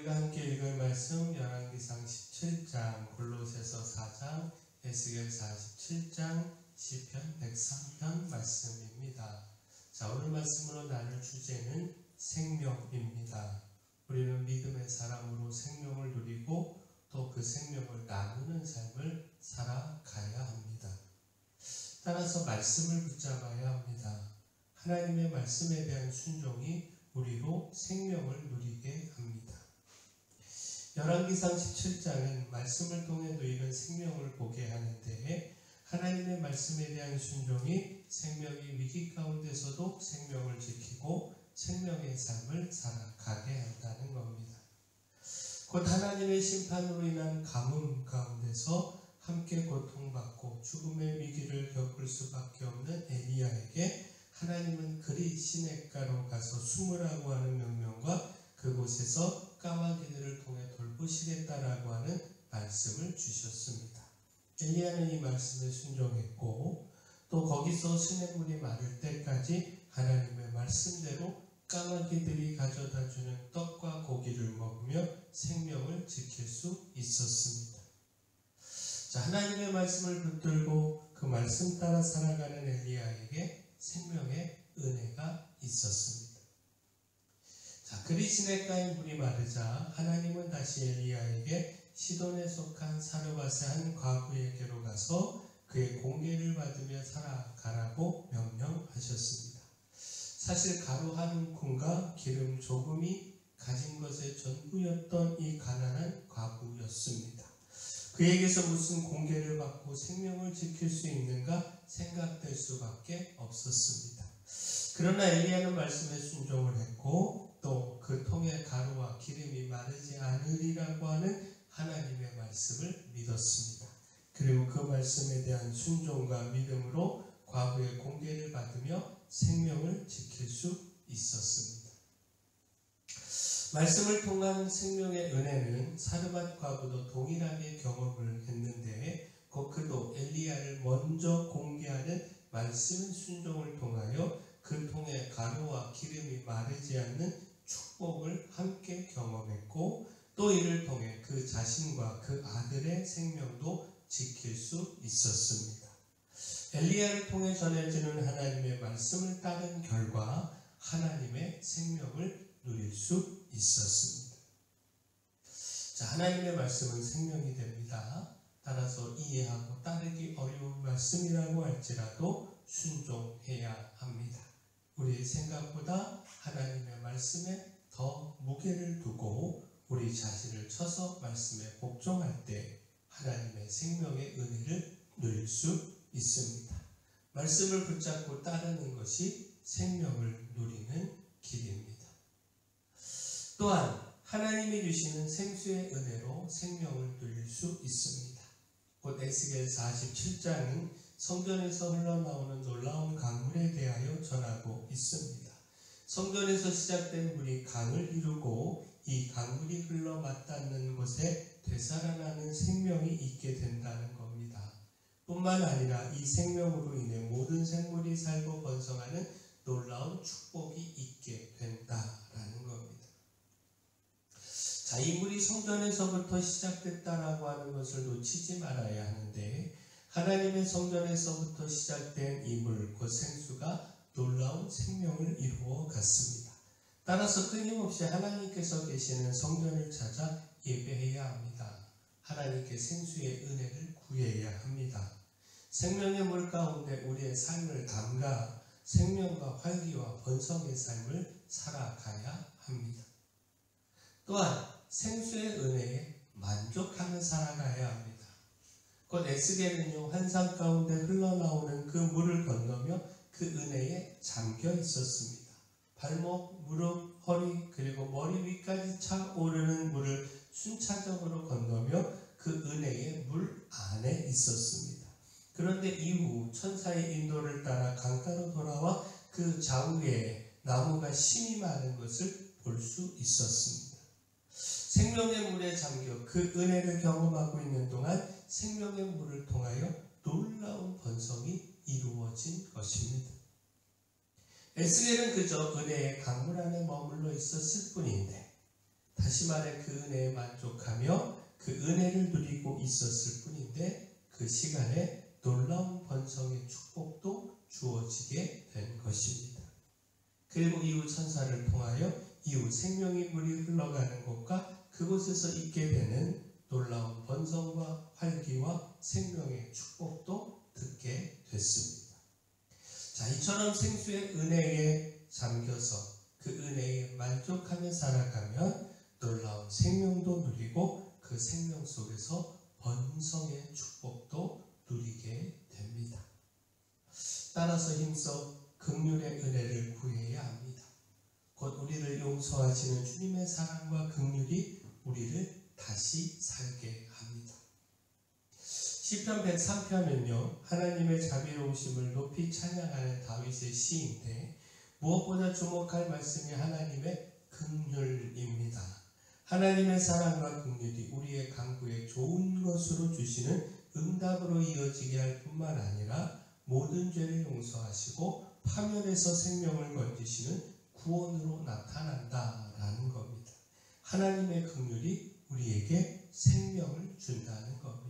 우리가 함께 읽을 말씀 열왕기상 17장, 골로새서 4장, 에스겔 47장, 시편 103편 말씀입니다. 자, 오늘 말씀으로 나눌 주제는 생명입니다. 우리는 믿음의 사람으로 생명을 누리고 또 그 생명을 나누는 삶을 살아가야 합니다. 따라서 말씀을 붙잡아야 합니다. 하나님의 말씀에 대한 순종이 우리로 생명을 누리게 합니다. 열왕기상 17장은 말씀을 통해 누리는 생명을 보게 하는데, 하나님의 말씀에 대한 순종이 생명이 위기 가운데서도 생명을 지키고 생명의 삶을 살아가게 한다는 겁니다. 곧 하나님의 심판으로 인한 가뭄 가운데서 함께 고통받고 죽음의 위기를 겪을 수밖에 없는 엘리야에게 하나님은 그리 시냇가로 가서 숨으라고 하는 명령과 그곳에서 까마귀들을 통해 돌보시겠다라고 하는 말씀을 주셨습니다. 엘리야는 이 말씀에 순종했고, 또 거기서 시냇물이 마를 때까지 하나님의 말씀대로 까마귀들이 가져다주는 떡과 고기를 먹으며 생명을 지킬 수 있었습니다. 자, 하나님의 말씀을 붙들고 그 말씀 따라 살아가는 엘리야에게 생명의 은혜가 있었습니다. 자, 그리 시냇가의 물이 마르자 하나님은 다시 엘리야에게 시돈에 속한 사르밧의 한 과부에게로 가서 그의 공개를 받으며 살아가라고 명령하셨습니다. 사실 가루 한 움큼과 기름 조금이 가진 것의 전부였던 이 가난한 과부였습니다. 그에게서 무슨 공개를 받고 생명을 지킬 수 있는가 생각될 수밖에 없었습니다. 그러나 엘리야는 말씀에 순종을 했고, 또 그 통에 가루와 기름이 마르지 않으리라고 하는 하나님의 말씀을 믿었습니다. 그리고 그 말씀에 대한 순종과 믿음으로 과부의 공개를 받으며 생명을 지킬 수 있었습니다. 말씀을 통한 생명의 은혜는 사르밧 과부도 동일하게 경험을 했는데, 곧 그도 엘리야를 먼저 공개하는 말씀 순종을 통하여 그 통에 가루와 기름이 마르지 않는 축복을 함께 경험했고, 또 이를 통해 그 자신과 그 아들의 생명도 지킬 수 있었습니다. 엘리야를 통해 전해지는 하나님의 말씀을 따른 결과 하나님의 생명을 누릴 수 있었습니다. 자, 하나님의 말씀은 생명이 됩니다. 따라서 이해하고 따르기 어려운 말씀이라고 할지라도 순종해야 합니다. 우리의 생각보다 하나님의 말씀에 더 무게를 두고 우리 자신을 쳐서 말씀에 복종할 때 하나님의 생명의 은혜를 누릴 수 있습니다. 말씀을 붙잡고 따르는 것이 생명을 누리는 길입니다. 또한 하나님이 주시는 생수의 은혜로 생명을 누릴 수 있습니다. 곧 에스겔 47장은 성전에서 흘러나오는 놀라운 강물에 대하여 전하고 있습니다. 성전에서 시작된 물이 강을 이루고 이 강물이 흘러 맞닿는 곳에 되살아나는 생명이 있게 된다는 겁니다. 뿐만 아니라 이 생명으로 인해 모든 생물이 살고 번성하는 놀라운 축복이 있게 된다라는 겁니다. 자, 이 물이 성전에서부터 시작됐다라고 하는 것을 놓치지 말아야 하는데, 하나님의 성전에서부터 시작된 이 물, 곧 생수가 놀라운 생명을 이루어 갔습니다. 따라서 끊임없이 하나님께서 계시는 성전을 찾아 예배해야 합니다. 하나님께 생수의 은혜를 구해야 합니다. 생명의 물 가운데 우리의 삶을 담가 생명과 활기와 번성의 삶을 살아가야 합니다. 또한 생수의 은혜에 만족하며 살아가야 합니다. 곧 에스겔은요, 환상 가운데 흘러나오는 그 물을 건너며 그 은혜에 잠겨 있었습니다. 발목, 무릎, 허리, 그리고 머리 위까지 차오르는 물을 순차적으로 건너며 그 은혜의 물 안에 있었습니다. 그런데 이후 천사의 인도를 따라 강가로 돌아와 그 좌우에 나무가 심이 많은 것을 볼 수 있었습니다. 생명의 물에 잠겨 그 은혜를 경험하고 있는 동안 생명의 물을 통하여 놀라운 번성이 이루어진 것입니다. 에스겔은 그저 은혜의 강물 안에 머물러 있었을 뿐인데, 다시 말해 그 은혜에 만족하며 그 은혜를 누리고 있었을 뿐인데 그 시간에 놀라운 번성의 축복도 주어지게 된 것입니다. 그리고 이후 천사를 통하여 이후 생명의 물이 흘러가는 곳과 그곳에서 있게 되는 놀라운 번성과 활기와 생명의 축복도 듣게 됐습니다. 자, 이처럼 생수의 은혜에 잠겨서 그 은혜에 만족하며 살아가면 놀라운 생명도 누리고 그 생명 속에서 번성의 축복도 누리게 됩니다. 따라서 힘써 긍휼의 은혜를 구해야 합니다. 곧 우리를 용서하시는 주님의 사랑과 긍휼이 우리를 다시 살게 합니다. 시편 103편은요, 하나님의 자비로우심을 높이 찬양하는 다윗의 시인데 무엇보다 주목할 말씀이 하나님의 긍휼입니다. 하나님의 사랑과 긍휼이 우리의 간구에 좋은 것으로 주시는 응답으로 이어지게 할 뿐만 아니라 모든 죄를 용서하시고 파멸에서 생명을 건지시는 구원으로 나타난다라는 겁니다. 하나님의 긍휼이 우리에게 생명을 준다는 겁니다.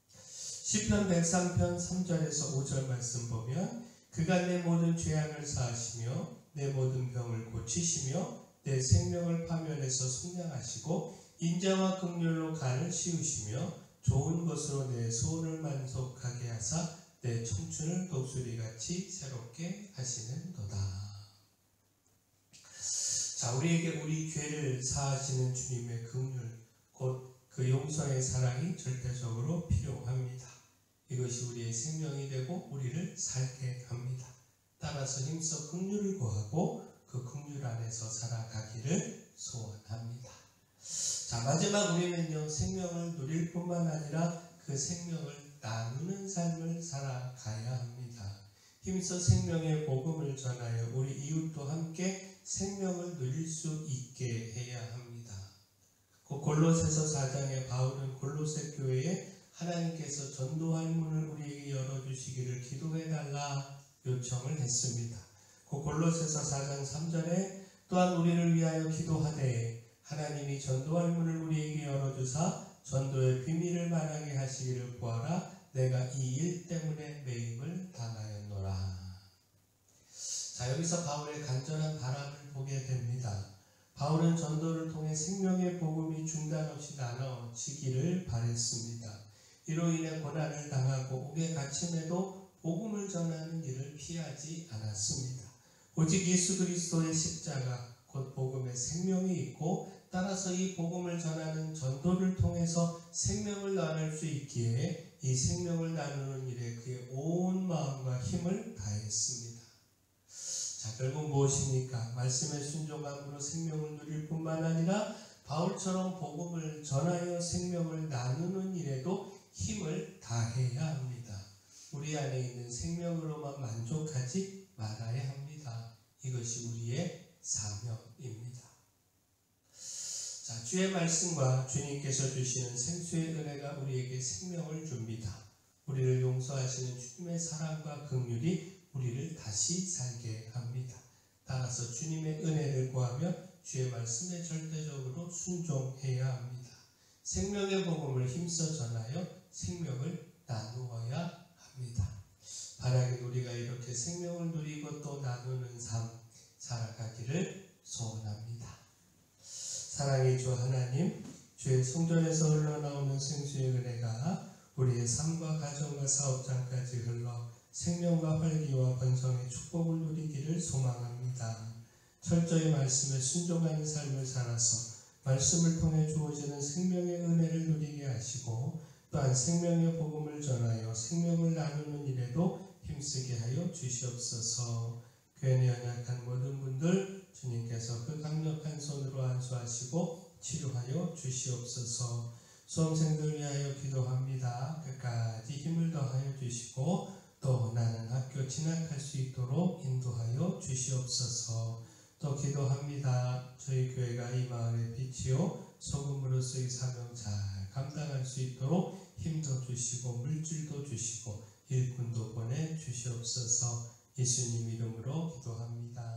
시편 103편 3절에서 5절 말씀 보면 그가 내 모든 죄악을 사하시며 내 모든 병을 고치시며 내 생명을 파멸해서 속량하시고 인자와 긍휼로 간을 씌우시며 좋은 것으로 내 소원을 만족하게 하사 내 청춘을 독수리같이 새롭게 하시는도다. 자, 우리에게 우리 죄를 사하시는 주님의 긍휼, 곧 그 용서의 사랑이 절대적으로 필요합니다. 이것이 우리의 생명이 되고 우리를 살게 합니다. 따라서 힘써 긍휼을 구하고 그 긍휼 안에서 살아가기를 소원합니다. 자, 마지막 우리는요, 생명을 누릴 뿐만 아니라 그 생명을 나누는 삶을 살아가야 합니다. 힘써 생명의 복음을 전하여 우리 이웃도 함께 생명을 누릴 수 있게 해야 합니다. 그 골로새서 4장에 바울은 골로새 교회에 하나님께서 전도할 문을 우리에게 열어주시기를 기도해달라 요청을 했습니다. 그 골로새서 4장 3절에 또한 우리를 위하여 기도하되 하나님이 전도할 문을 우리에게 열어주사 전도의 비밀을 말하게 하시기를 구하라. 내가 이 일 때문에 매임을 당하였노라. 자, 여기서 바울의 간절한 바람을 보게 됩니다. 바울은 전도를 통해 생명의 복음이 중단 없이 나눠지기를 바랬습니다. 이로 인해 고난을 당하고 옥에 갇힘에도 복음을 전하는 일을 피하지 않았습니다. 오직 예수 그리스도의 십자가 곧 복음의 생명이 있고 따라서 이 복음을 전하는 전도를 통해서 생명을 나눌 수 있기에 이 생명을 나누는 일에 그의 온 마음과 힘을 다했습니다. 자, 결국 무엇입니까? 말씀에 순종함으로 생명을 누릴 뿐만 아니라 바울처럼 복음을 전하여 생명을 나누는 일에도 힘을 다해야 합니다. 우리 안에 있는 생명으로만 만족하지 말아야 합니다. 이것이 우리의 사명입니다. 자, 주의 말씀과 주님께서 주시는 생수의 은혜가 우리에게 생명을 줍니다. 우리를 용서하시는 주님의 사랑과 긍휼이 우리를 다시 살게 합니다. 따라서 주님의 은혜를 구하며 주의 말씀에 절대적으로 순종해야 합니다. 생명의 복음을 힘써 전하여 생명을 나누어야 합니다. 바라긴 우리가 이렇게 생명을 누리고 또 나누는 삶 살아가기를 소원합니다. 사랑의 주 하나님, 주의 성전에서 흘러나오는 생수의 은혜가 우리의 삶과 가정과 사업장까지 흘러 생명과 활기와 번성의 축복을 누리기를 소망합니다. 철저히 말씀에 순종하는 삶을 살아서 말씀을 통해 주어지는 생명의 은혜를 누리게 하시고 또한 생명의 복음을 전하여 생명을 나누는 일에도 힘쓰게 하여 주시옵소서. 교회 연약한 모든 분들 주님께서 그 강력한 손으로 안수하시고 치료하여 주시옵소서. 수험생들 위하여 기도합니다. 끝까지 힘을 더하여 주시고 또 나는 학교 진학할 수 있도록 인도하여 주시옵소서. 또 기도합니다. 저희 교회가 이 마을의 빛이요 소금으로서의 사명 잘 감당할 수 있도록 힘도 주시고 물질도 주시고 일꾼도 보내 주시옵소서. 예수님 이름으로 기도합니다.